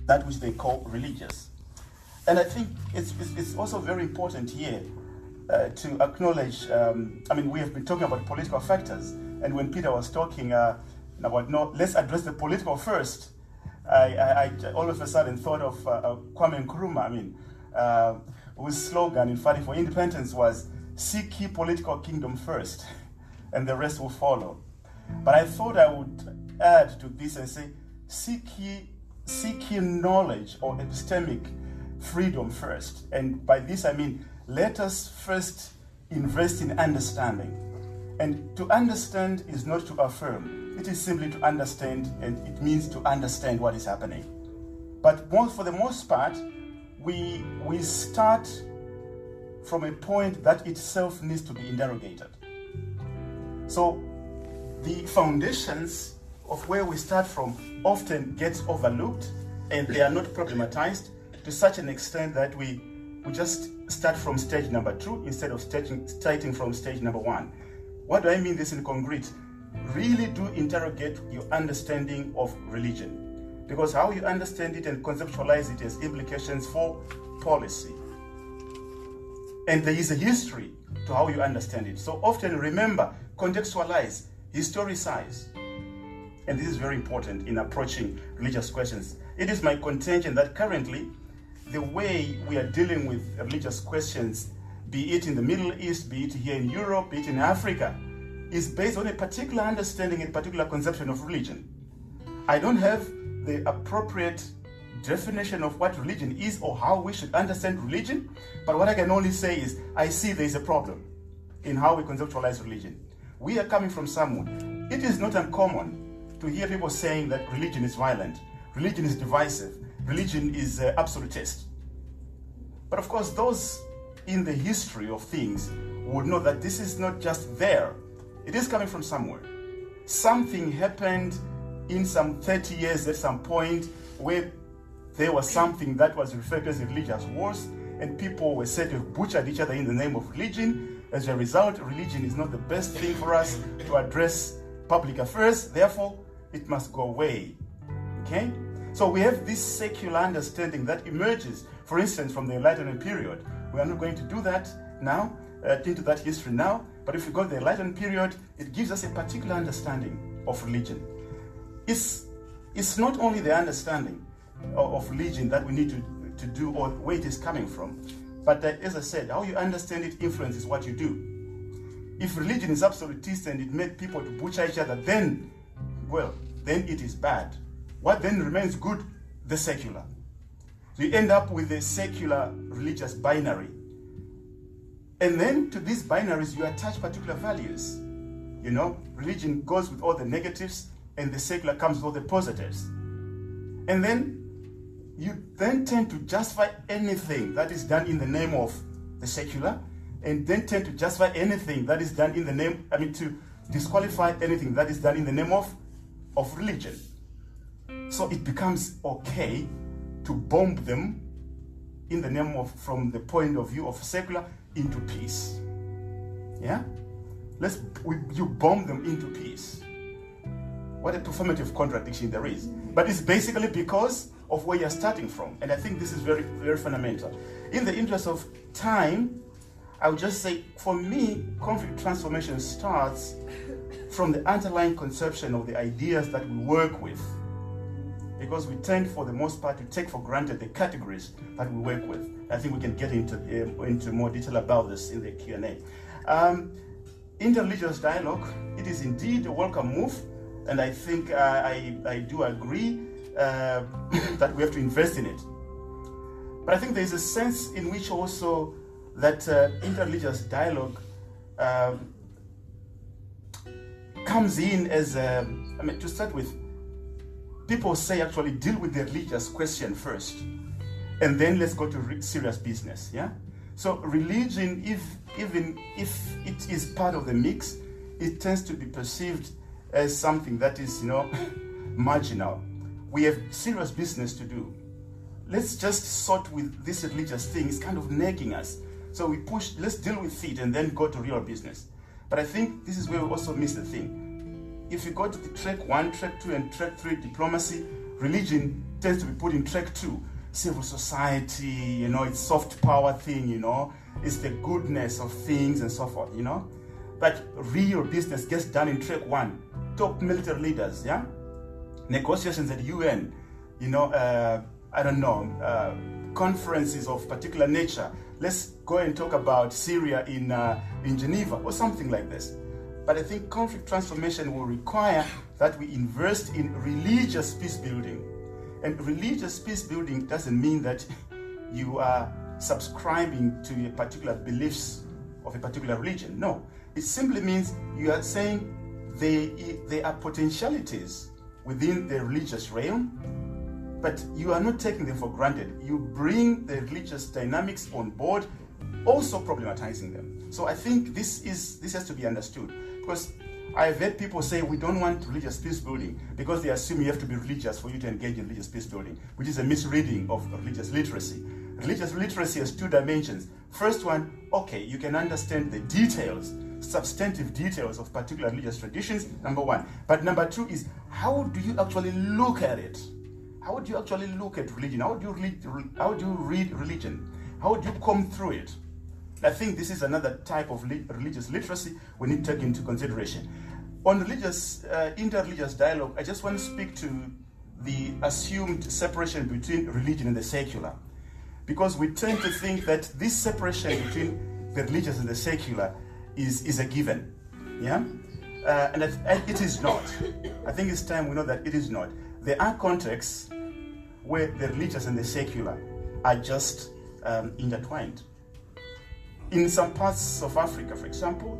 that which they call religious. And I think it's also very important here to acknowledge, we have been talking about political factors, and when Peter was talking about, no, let's address the political first, I all of a sudden thought of Kwame Nkrumah, whose slogan in fighting for independence was, "Seek ye political kingdom first, and the rest will follow." But I thought I would add to this and say, seek ye knowledge or epistemic freedom first. And by this I mean, let us first invest in understanding. And to understand is not to affirm. It is simply to understand, and it means to understand what is happening. But for the most part, we start from a point that itself needs to be interrogated. So the foundations of where we start from often gets overlooked, and they are not problematized to such an extent that we just start from stage number 2 instead of starting from stage number 1. What do I mean this in concrete? Really do interrogate your understanding of religion, because how you understand it and conceptualize it has implications for policy. And there is a history to how you understand it. So often remember, contextualize, historicize. And this is very important in approaching religious questions. It is my contention that currently, the way we are dealing with religious questions, be it in the Middle East, be it here in Europe, be it in Africa, is based on a particular understanding and particular conception of religion. I don't have the appropriate definition of what religion is or how we should understand religion, but what I can only say is I see there is a problem in how we conceptualize religion. We are coming from somewhere. It is not uncommon to hear people saying that religion is violent, religion is divisive, religion is absolutist. But of course, those in the history of things would know that this is not just there. It is coming from somewhere. Something happened in some 30 years at some point where there was something that was referred to as religious wars, and people were said to have butchered each other in the name of religion. As a result, religion is not the best thing for us to address public affairs, therefore it must go away. Okay? So we have this secular understanding that emerges, for instance, from the Enlightenment period. We are not going to do that now, into that history now, but if we go to the Enlightenment period, it gives us a particular understanding of religion. It's not only the understanding of religion that we need to do or where it is coming from, but as I said, how you understand it influences what you do. If religion is absolutist and it made people to butcher each other, then it is bad. What then remains good? The secular. So you end up with a secular religious binary. And then to these binaries, you attach particular values. You know, religion goes with all the negatives and the secular comes with all the positives. And then you then tend to justify anything that is done in the name of the secular, and then tend to justify anything that is done in the name, to disqualify anything that is done in the name of religion. So it becomes okay to bomb them in the name of, from the point of view of secular, into peace. Yeah? You bomb them into peace. What a performative contradiction there is. But it's basically because of where you're starting from. And I think this is very, very fundamental. In the interest of time, I would just say, for me, conflict transformation starts from the underlying conception of the ideas that we work with. Because we tend, for the most part, to take for granted the categories that we work with. I think we can get into more detail about this in the Q&A. Interreligious dialogue, it is indeed a welcome move, and I think I do agree that we have to invest in it. But I think there is a sense in which also that interreligious dialogue comes in as, to start with, people say actually deal with the religious question first, and then let's go to serious business, yeah? So religion, even if it is part of the mix, it tends to be perceived as something that is, marginal. We have serious business to do. Let's just sort with this religious thing. It's kind of nagging us. So we push, let's deal with it and then go to real business. But I think this is where we also miss the thing. If you go to the track 1, track 2, and track 3 diplomacy, religion tends to be put in track 2. Civil society, it's soft power thing, it's the goodness of things and so forth, But real business gets done in track 1. Top military leaders, yeah? Negotiations at UN, conferences of particular nature. Let's go and talk about Syria in Geneva or something like this. But I think conflict transformation will require that we invest in religious peace building. And religious peace building doesn't mean that you are subscribing to a particular beliefs of a particular religion. No, it simply means you are saying there are potentialities within the religious realm, but you are not taking them for granted. You bring the religious dynamics on board, also problematizing them. So I think this has to be understood, because I've heard people say we don't want religious peace building because they assume you have to be religious for you to engage in religious peace building, which is a misreading of religious literacy. Religious literacy has 2 dimensions. First one, okay, you can understand the details, substantive details of particular religious traditions, number 1. But number 2 is, how do you actually look at it? How do you actually look at religion? How do you read religion? How do you come through it? I think this is another type of religious literacy we need to take into consideration. On religious, inter-religious dialogue, I just want to speak to the assumed separation between religion and the secular. Because we tend to think that this separation between the religious and the secular is a given. Yeah? And it is not. I think it's time we know that it is not. There are contexts where the religious and the secular are just intertwined. In some parts of Africa, for example,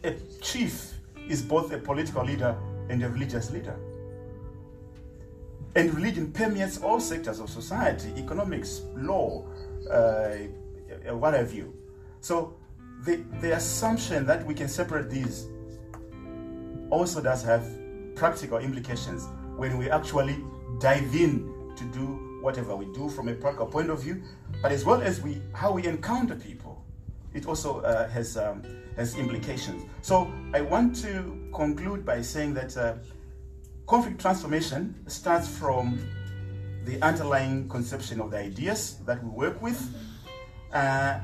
a chief is both a political leader and a religious leader. And religion permeates all sectors of society, economics, law, what have you. So the assumption that we can separate these also does have practical implications when we actually dive in to do whatever we do from a practical point of view, but as well as how we encounter people. It also has implications. So I want to conclude by saying that conflict transformation starts from the underlying conception of the ideas that we work with.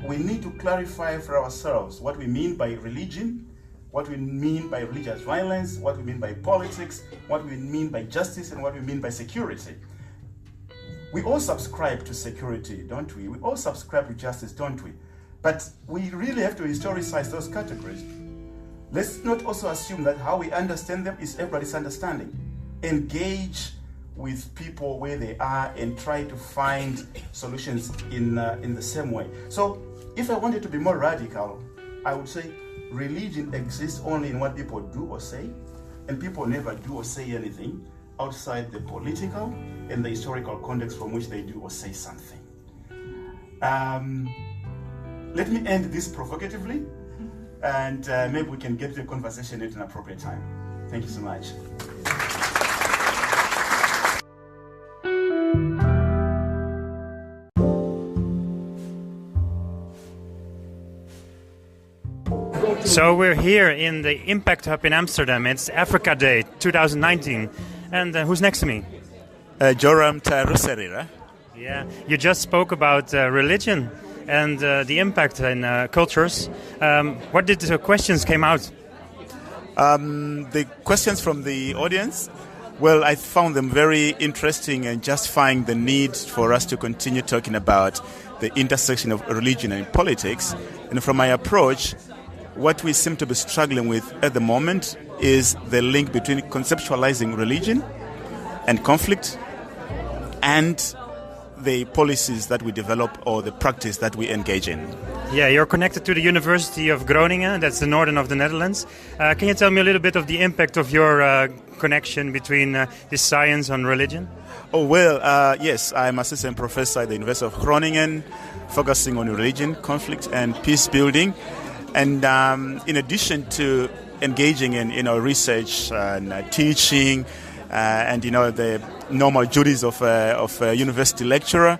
We need to clarify for ourselves what we mean by religion, what we mean by religious violence, what we mean by politics, what we mean by justice, and what we mean by security. We all subscribe to security, don't we? We all subscribe to justice, don't we? But we really have to historicize those categories. Let's not also assume that how we understand them is everybody's understanding. Engage with people where they are and try to find solutions in the same way. So if I wanted to be more radical, I would say religion exists only in what people do or say, and people never do or say anything outside the political and the historical context from which they do or say something. Let me end this provocatively, and maybe we can get to the conversation at an appropriate time. Thank you so much. So we're here in the Impact Hub in Amsterdam. It's AfricaDay 2019. And who's next to me? Joram Taruserira. Yeah, you just spoke about religion and the impact in cultures. What did the questions came out? The questions from the audience, well, I found them very interesting and justifying the need for us to continue talking about the intersection of religion and politics. And from my approach, what we seem to be struggling with at the moment is the link between conceptualizing religion and conflict and the policies that we develop or the practice that we engage in. Yeah, you're connected to the University of Groningen, that's the northern of the Netherlands. Can you tell me a little bit of the impact of your connection between this science and religion? Oh, well, yes, I'm assistant professor at the University of Groningen, focusing on religion, conflict, and peace building. And in addition to engaging in research and teaching and the normal duties of a university lecturer,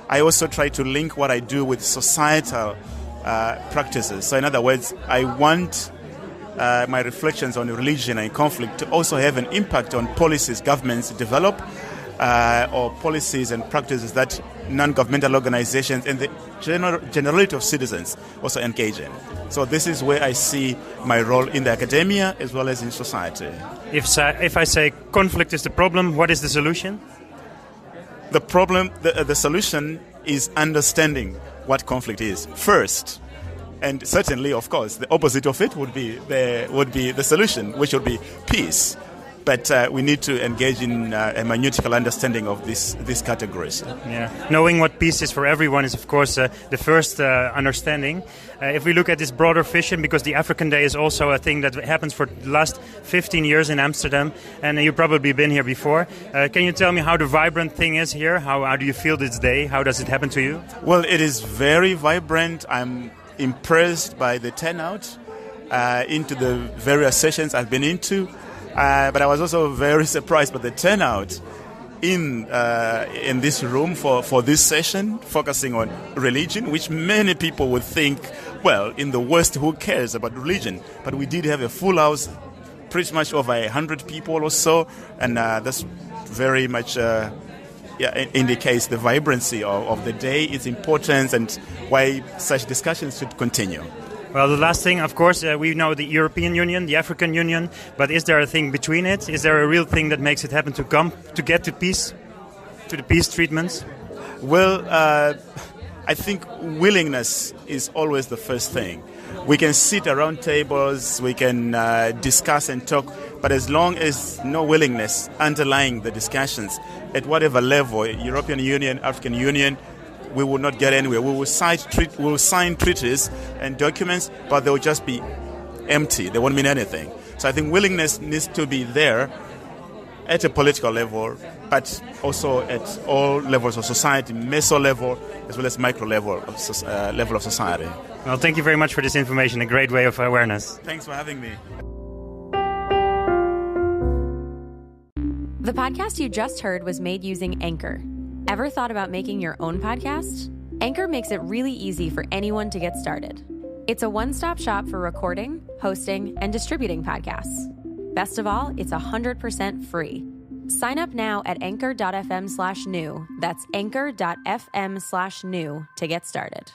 I also try to link what I do with societal practices. So in other words, I want my reflections on religion and conflict to also have an impact on policies governments develop, or policies and practices that non-governmental organizations and the generality of citizens also engage in. So this is where I see my role in the academia as well as in society. If I say conflict is the problem, what is the solution? The solution is understanding what conflict is first. And certainly, of course, the opposite of it would be the solution, which would be peace. But we need to engage in a minutical understanding of these categories. Yeah, knowing what peace is for everyone is, of course, the first understanding. If we look at this broader vision, because the African Day is also a thing that happens for the last 15 years in Amsterdam, and you've probably been here before. Can you tell me how the vibrant thing is here? How do you feel this day? How does it happen to you? Well, it is very vibrant. I'm impressed by the turnout into the various sessions I've been into. But I was also very surprised by the turnout in this room for this session, focusing on religion, which many people would think, well, in the West, who cares about religion? But we did have a full house, pretty much over 100 people or so, and that's very much indicates the vibrancy of the day, its importance, and why such discussions should continue. Well, the last thing, of course, we know the European Union, the African Union, but is there a thing between it? Is there a real thing that makes it happen to get to peace, to the peace treatments? Well, I think willingness is always the first thing. We can sit around tables, we can discuss and talk, but as long as no willingness underlying the discussions, at whatever level, European Union, African Union, we will not get anywhere. We will sign treaties and documents, but they will just be empty. They won't mean anything. So I think willingness needs to be there at a political level, but also at all levels of society, meso level as well as micro level of society. Well, thank you very much for this information. A great way of awareness. Thanks for having me. The podcast you just heard was made using Anchor. Ever thought about making your own podcast? Anchor makes it really easy for anyone to get started. It's a one-stop shop for recording, hosting, and distributing podcasts. Best of all, it's 100% free. Sign up now at anchor.fm/new. That's anchor.fm/new to get started.